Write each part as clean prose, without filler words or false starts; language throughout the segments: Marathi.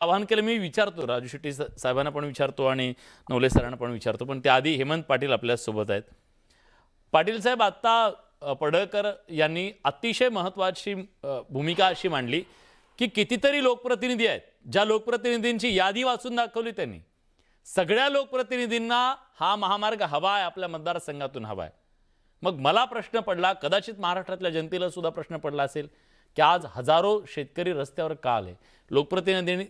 आवाहन केलं मी विचारतो, राजू शेट्टी साहेबांना पण विचारतो आणि नवले सरांना पण विचारतो, पण त्याआधी हेमंत पाटील आपल्यासोबत आहेत. पाटील साहेब, आता पडळकर यांनी अतिशय महत्त्वाची भूमिका अशी मांडली की कितीतरी लोकप्रतिनिधी आहेत, ज्या लोकप्रतिनिधींची यादी वाचून दाखवली त्यांनी. सगळ्या लोकप्रतिनिधींना हा महामार्ग हवा आहे, आपल्या मतदारसंघातून हवा आहे. मग मला प्रश्न पडला, कदाचित महाराष्ट्रातल्या जनतेला सुद्धा प्रश्न पडला असेल की आज हजारो शेतकरी रस्त्यावर का आले. लोकप्रतिनिधी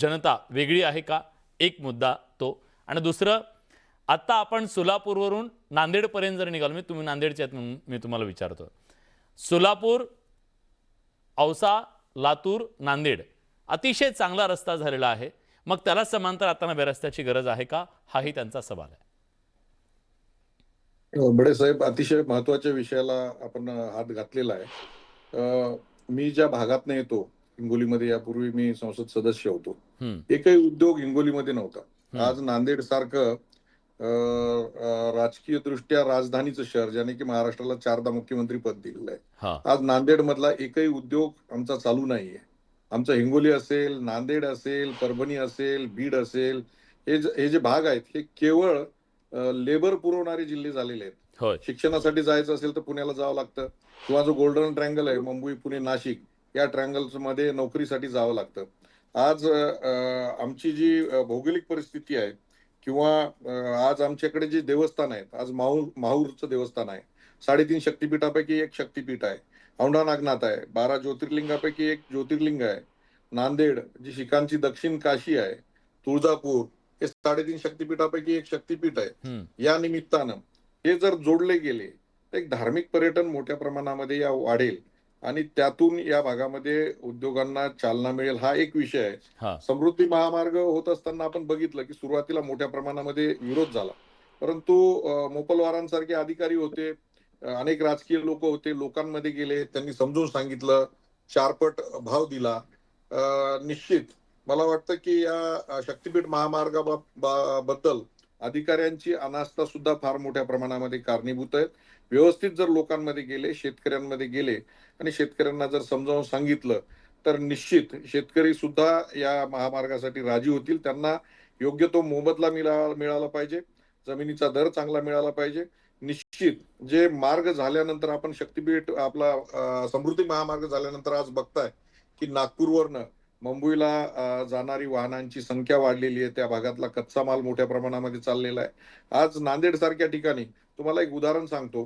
जनता वेगळी आहे का, एक मुद्दा तो. आणि दुसरं, आत्ता आपण सोलापूरवरून नांदेडपर्यंत जर निघालो, तुम्ही नांदेडचे आहेत म्हणून मी तुम्हाला विचारतो, सोलापूर, औसा, लातूर, नांदेड अतिशय चांगला रस्ता झालेला आहे, मग त्याला समांतर आता नव्या रस्त्याची गरज आहे का, हाही त्यांचा सवाल आहे. बडे साहेब, अतिशय महत्वाच्या विषयाला आपण हात घातलेला आहे. मी ज्या भागात येतो, हिंगोलीमध्ये यापूर्वी मी संसद सदस्य होतो, एकही उद्योग हिंगोलीमध्ये नव्हता. आज नांदेड सारखं राजकीय दृष्ट्या राजधानीचं शहर, ज्याने की महाराष्ट्राला 4दा मुख्यमंत्री पद दिलेलं आहे, आज नांदेड मधला एकही उद्योग आमचा चालू नाहीये. आमचं हिंगोली असेल, नांदेड असेल, परभणी असेल, बीड असेल, हे जे भाग आहेत हे केवळ लेबर पुरवणारे जिल्हे झालेले आहेत. शिक्षणासाठी जायचं असेल तर पुण्याला जावं लागतं, किंवा जो गोल्डन ट्रँगल आहे मुंबई, पुणे, नाशिक, या ट्रँगल्स मध्ये नोकरीसाठी जावं लागतं. आज आमची जी भौगोलिक परिस्थिती आहे, किंवा आज आमच्याकडे जे देवस्थान आहेत, आज माहूरचं देवस्थान आहे, 3.5 शक्तिपीठापैकी एक शक्तिपीठ आहे. औंढा नागनाथ आहे, 12 ज्योतिर्लिंगापैकी एक ज्योतिर्लिंग आहे. नांदेड जी शिखांची दक्षिण काशी आहे, तुळजापूर हे 3.5 शक्तिपीठापैकी एक शक्तिपीठ आहे. या निमित्तानं हे जर जोडले गेले तर एक धार्मिक पर्यटन मोठ्या प्रमाणामध्ये या वाढेल आणि त्यातून या भागामध्ये उद्योगांना चालना मिळेल, हा एक विषय आहे. समृद्धी महामार्ग होत असताना आपण बघितलं की सुरुवातीला मोठ्या प्रमाणामध्ये विरोध झाला, परंतु मोपलवारांसारखे अधिकारी होते, अनेक राजकीय लोक होते, लोकांमध्ये गेले, त्यांनी समजून सांगितलं, 4पट भाव दिला. निश्चित मला वाटतं की या शक्तिपीठ महामार्गाबद्दल अधिकाऱ्यांची अनास्था सुद्धा फार मोठ्या प्रमाणामध्ये कारणीभूत आहेत. व्यवस्थित जर लोकांमध्ये गेले, शेतकऱ्यांमध्ये गेले आणि शेतकऱ्यांना जर समजावून सांगितलं तर निश्चित शेतकरी सुद्धा या महामार्गासाठी राजी होतील. त्यांना योग्य तो मोबदला मिळाला पाहिजे, जमिनीचा दर चांगला मिळाला पाहिजे. निश्चित जे मार्ग झाल्यानंतर, आपण शक्तिपीठ आपला समृद्धी महामार्ग झाल्यानंतर आज बघताय की नागपूरवरनं मुंबईला जाणारी वाहनांची संख्या वाढलेली आहे, त्या भागातला कच्चा माल मोठ्या प्रमाणामध्ये चाललेला आहे. आज नांदेड सारख्या ठिकाणी तुम्हाला एक उदाहरण सांगतो,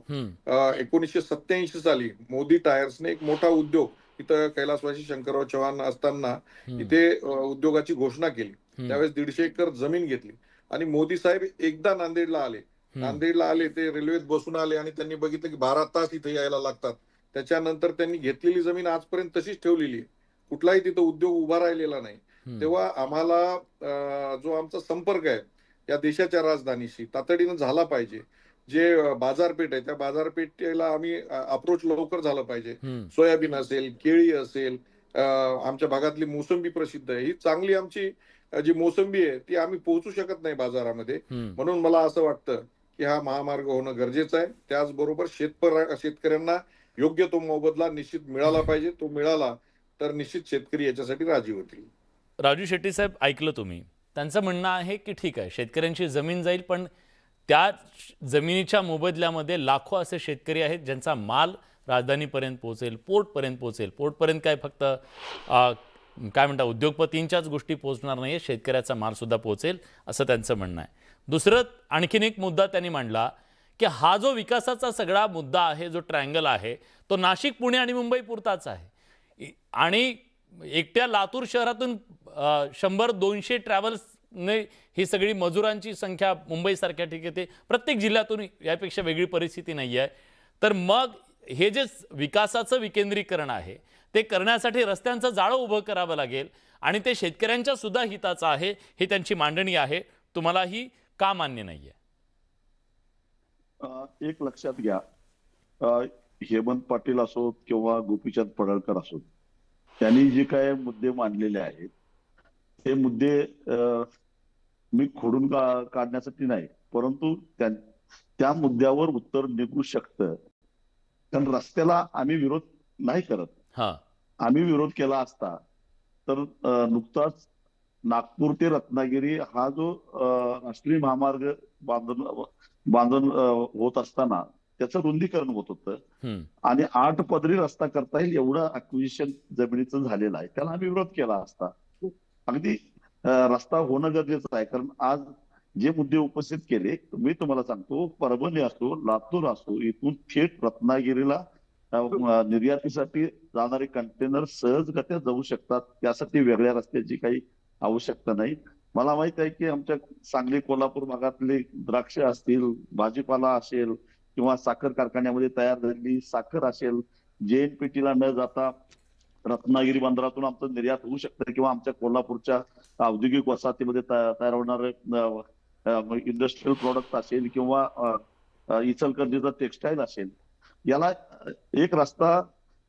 1987 साली मोदी टायर्सने एक मोठा उद्योग इथं कैलासवासी शंकरराव चव्हाण असताना इथे उद्योगाची घोषणा केली. त्यावेळेस 150 एकर जमीन घेतली आणि मोदी साहेब एकदा नांदेडला आले, ते रेल्वेत बसून आले आणि त्यांनी बघितलं की 12 तास इथे यायला लागतात. त्याच्यानंतर त्यांनी घेतलेली जमीन आजपर्यंत तशीच ठेवलेली आहे, कुठलाही तिथं उद्योग उभा राहिलेला नाही. तेव्हा आम्हाला जो आमचा संपर्क आहे या देशाच्या राजधानीशी तातडीनं झाला पाहिजे. जे बाजारपेठ आहे त्या बाजारपेठेला आम्ही अप्रोच लवकर झालं पाहिजे. सोयाबीन असेल, केळी असेल, आमच्या भागातली मोसंबी प्रसिद्ध आहे, ही चांगली आमची जी मोसंबी आहे ती आम्ही पोहोचू शकत नाही बाजारामध्ये. म्हणून मला असं वाटतं की हा महामार्ग होणं गरजेचं आहे. त्याचबरोबर शेतकऱ्यांना योग्य तो मोबदला निश्चित मिळाला पाहिजे. तो मिळाला तर निश्चित शेतकरी याच्यासाठी राजी होतील. राजू शेट्टी साहेब, ऐकलं तुम्ही, त्यांचं म्हणणं आहे की ठीक आहे, शेतकऱ्यांची जमीन जाईल, पण त्या जमिनीच्या मोबदल्यामध्ये लाखो असे शेतकरी आहेत ज्यांचा माल राजधानीपर्यंत पोहोचेल, पोर्टपर्यंत पोहोचेल. पोर्टपर्यंत काय फक्त काय म्हणतात उद्योगपतींच्याच गोष्टी पोहोचणार नाही, शेतकऱ्याचा मालसुद्धा पोहोचेल, असं त्यांचं म्हणणं आहे. दुसरं आणखीन एक मुद्दा त्यांनी मांडला की हा जो विकासाचा सगळा मुद्दा आहे, जो ट्रँगल आहे, तो नाशिक, पुणे आणि मुंबई पुरताच आहे. आणि एकट्या लातूर शहरातून 100-200 ट्रॅव्हल्सने ही सगळी मजुरांची संख्या मुंबईसारख्या ठिकाणी, प्रत्येक जिल्ह्यातून यापेक्षा वेगळी परिस्थिती नाही आहे. तर मग हे जे विकासाचं विकेंद्रीकरण आहे ते करण्यासाठी रस्त्यांचं जाळं उभं करावं लागेल आणि ते शेतकऱ्यांच्या सुद्धा हिताचं आहे, ही त्यांची मांडणी आहे. तुम्हालाही का मान्य नाहीये? एक लक्षात घ्या, हेमंत पाटील असोत किंवा गोपीचंद पडळकर असोत, त्यांनी जे काय मुद्दे मांडलेले आहेत ते मुद्दे मी खोडून काढण्यासाठी नाही, परंतु त्या मुद्द्यावर उत्तर निघू शकतं. कारण रस्त्याला आम्ही विरोध नाही करत. आम्ही विरोध केला असता तर नुकताच नागपूर ते रत्नागिरी हा जो राष्ट्रीय महामार्ग बांधून होत असताना त्याचं रुंदीकरण होत होतं आणि 8 पदरी रस्ता करता येईल एवढं अक्विजिशन जमिनीचं झालेलं आहे. त्याला आम्ही विरोध केला असता. अगदी रस्ता होणं गरजेचं आहे, कारण आज जे मुद्दे उपस्थित केले मी तुम्हाला सांगतो, परभणी असो, लातूर असो, इथून थेट रत्नागिरीला निर्यातीसाठी जाणारे कंटेनर सहजगत्या जाऊ शकतात. त्यासाठी वेगळ्या रस्त्याची काही आवश्यकता नाही. मला माहित आहे की आमच्या सांगली कोल्हापूर भागातले द्राक्ष असतील, भाजीपाला असेल किंवा साखर कारखान्यामध्ये तयार झालेली साखर असेल, JNPT न जाता रत्नागिरी बंदरातून आमचं निर्यात होऊ शकतं किंवा आमच्या कोल्हापूरच्या औद्योगिक वसाहतीमध्ये तयार होणारे इंडस्ट्रियल प्रोडक्ट असेल किंवा इचलकरंजीचा टेक्सटाईल असेल, याला एक रस्ता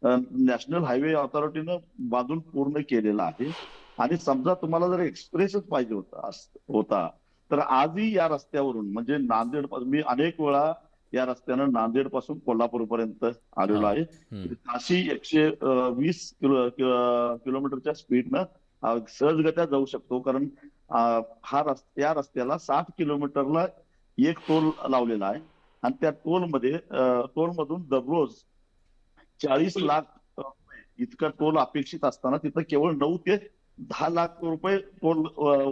नॅशनल हायवे ऑथॉरिटीनं बांधून पूर्ण केलेला आहे. आणि समजा तुम्हाला जर एक्सप्रेसच पाहिजे होता तर आजही या रस्त्यावरून म्हणजे नांदेड, मी अनेक वेळा या रस्त्यानं नांदेड पासून कोल्हापूर पर्यंत आलेलो आहे. ताशी 120 किलोमीटरच्या स्पीडनं सहजगत्या जाऊ शकतो, कारण या रस्त्याला 60 किलोमीटरला एक टोल लावलेला आहे आणि त्या टोलमधून दररोज 40 लाख इतका टोल अपेक्षित असताना तिथं केवळ 9 ते 10 लाख रुपये टोल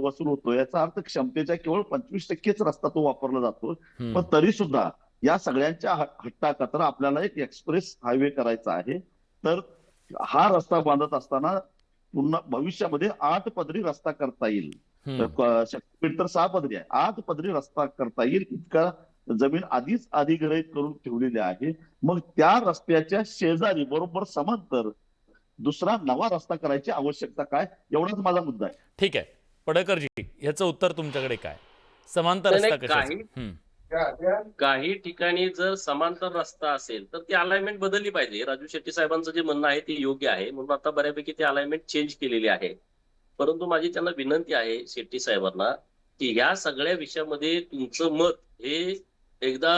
वसूल होतो. याचा अर्थ क्षमतेच्या केवळ 25%च रस्ता तो वापरला जातो. पण तरी सुद्धा या सगळ्यांच्या हट्टाकत्र आपल्याला एक एक्सप्रेस हायवे करायचा आहे. तर हा रस्ता बांधत असताना पुन्हा भविष्यामध्ये 8 पदरी रस्ता करता येईल. शक्तीपीठ तर 6 पदरी आहे, 8 पदरी रस्ता करता येईल इतका जमीन आधीच अधिग्रहित करून ठेवलेली आहे. मग त्या रस्त्याच्या शेजारी बरोबर समांतर दुसरा नवा रस्ता करायची आवश्यकता काय, एवढाच माझा मुद्दा आहे. ठीक आहे पडळकरजी, याचं उत्तर तुमच्याकडे काय? समांतर रस्ता कशासाठी? काही ठिकाणी जर समांतर रस्ता असेल तर ती अलाइनमेंट बदलली पाहिजे. राजू शेट्टी साहेबांचं जे म्हणणं आहे ते योग्य आहे, म्हणून आता बऱ्यापैकी ती अलाइनमेंट चेंज केलेली आहे. परंतु माझी त्यांना विनंती आहे शेट्टी साहेबांना की ह्या सगळ्या विषयामध्ये तुमचं मत हे एकदा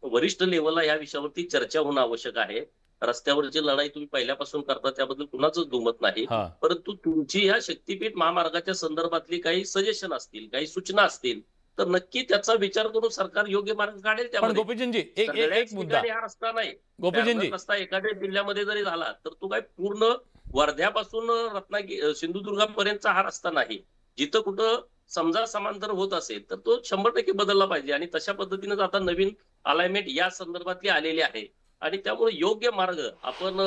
वरिष्ठ लेवलला ह्या विषयावरती चर्चा होणं आवश्यक आहे. रस्त्यावरची लढाई तुम्ही पहिल्यापासून करता त्याबद्दल कुणाचंच दुमत नाही, परंतु तुमची ह्या शक्तीपीठ महामार्गाच्या संदर्भातली काही सजेशन असतील, काही सूचना असतील तर नक्की त्याचा विचार करून सरकार योग्य मार्ग काढेल. पण गोपीचंदजी एक मुद्दा, हा रस्ता नाही, गोपीचंदजी रस्ता एखाद्या जिल्ह्यामध्ये जरी झाला तर तो काय पूर्ण वर्ध्यापासून रत्नागिरी सिंधुदुर्गापर्यंतचा हा रस्ता नाही. जिथं कुठं समजा समांतर होत असेल तर तो 100% बदलला पाहिजे आणि तशा पद्धतीनं आता नवीन अलाइनमेंट या संदर्भातली आलेली आहे. आणि त्यामुळे योग्य मार्ग आपण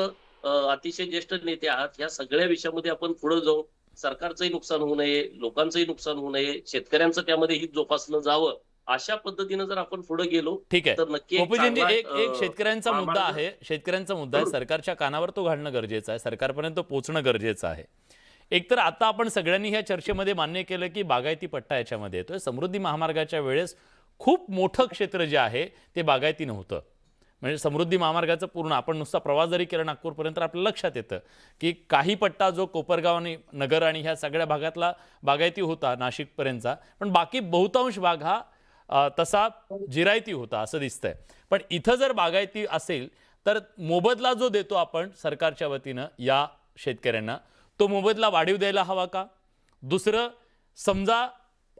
अतिशय ज्येष्ठ नेते आहात, या सगळ्या विषयामध्ये आपण पुढे जाऊ. सरकारचंही नुकसान होऊ नये, लोकांचंही नुकसान होऊ नये, शेतकऱ्यांचं त्यामध्ये हित जोपासलं जावं, अशा पद्धतीनं जर आपण पुढे गेलो ठीक आहे. तर नक्की गोपीचंदजी एक शेतकऱ्यांचा मुद्दा आहे, शेतकऱ्यांचा मुद्दा आहे, सरकारच्या कानावर तो घालणं गरजेचं आहे, सरकारपर्यंत पोहोचणं गरजेचं आहे. एकतर आता आपण सगळ्यांनी ह्या चर्चेमध्ये मान्य केलं की बागायती पट्टा याच्यामध्ये येतोय. समृद्धी महामार्गाच्या वेळेस खूप मोठं क्षेत्र जे आहे ते बागायती नव्हतं. म्हणजे समृद्धी महामार्गाचं पूर्ण आपण नुसता प्रवास जरी केला नागपूरपर्यंत आपल्या लक्षात येतं की काही पट्टा जो कोपरगाव आणि नगर आणि ह्या सगळ्या भागातला बागायती होता नाशिकपर्यंतचा, पण बाकी बहुतांश भाग हा तसा जिरायती होता असं दिसतंय. पण इथं जर बागायती असेल तर मोबदला जो देतो आपण सरकारच्या वतीनं या शेतकऱ्यांना, तो मोबदला वाढीव द्यायला हवा का? दुसरं, समजा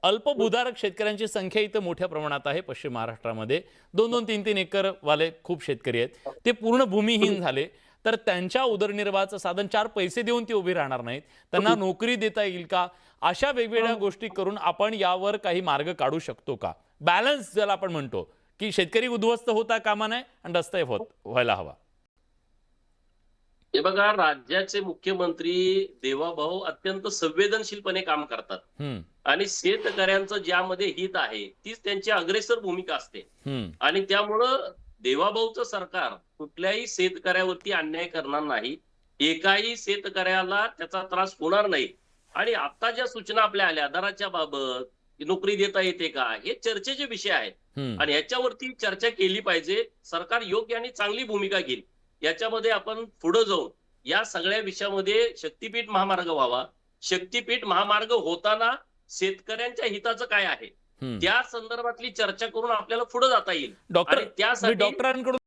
अल्पभूधारक शेतकऱ्यांची संख्या इथं मोठ्या प्रमाणात आहे पश्चिम महाराष्ट्रामध्ये, 2-2, 3-3 एकर वाले खूप शेतकरी आहेत, ते पूर्ण भूमिहीन झाले तर त्यांच्या उदरनिर्वाहाचं साधन 4 पैसे देऊन ते उभे राहणार नाहीत, त्यांना नोकरी देता येईल का? अशा वेगवेगळ्या गोष्टी करून आपण यावर काही मार्ग काढू शकतो का? बॅलन्स ज्याला आपण म्हणतो की शेतकरी उद्ध्वस्त होता कामा नये आणि रस्ता व्हायला हवा. हे बघा, राज्याचे मुख्यमंत्री देवाभाऊ अत्यंत संवेदनशीलपणे काम करतात आणि शेतकऱ्यांचं ज्यामध्ये हित आहे तीच त्यांची अग्रेसर भूमिका असते. आणि त्यामुळं देवाभाऊचं सरकार कुठल्याही शेतकऱ्यावरती अन्याय करणार नाही, एकाही शेतकऱ्याला त्याचा त्रास होणार नाही. आणि आता ज्या सूचना आपल्या आल्या दराच्या बाबत, नोकरी देता येते का, हे चर्चेचे विषय आहेत आणि याच्यावरती चर्चा केली पाहिजे. सरकार योग्य आणि चांगली भूमिका घेईल. याच्यामध्ये आपण पुढे जाऊन या सगळ्या विषयामध्ये शक्तीपीठ महामार्ग व्हावा. शक्तीपीठ महामार्ग होताना शेतकऱ्यांच्या हिताचं काय आहे त्या संदर्भातली चर्चा करून आपल्याला पुढे जाता येईल. डॉक्टरांकडून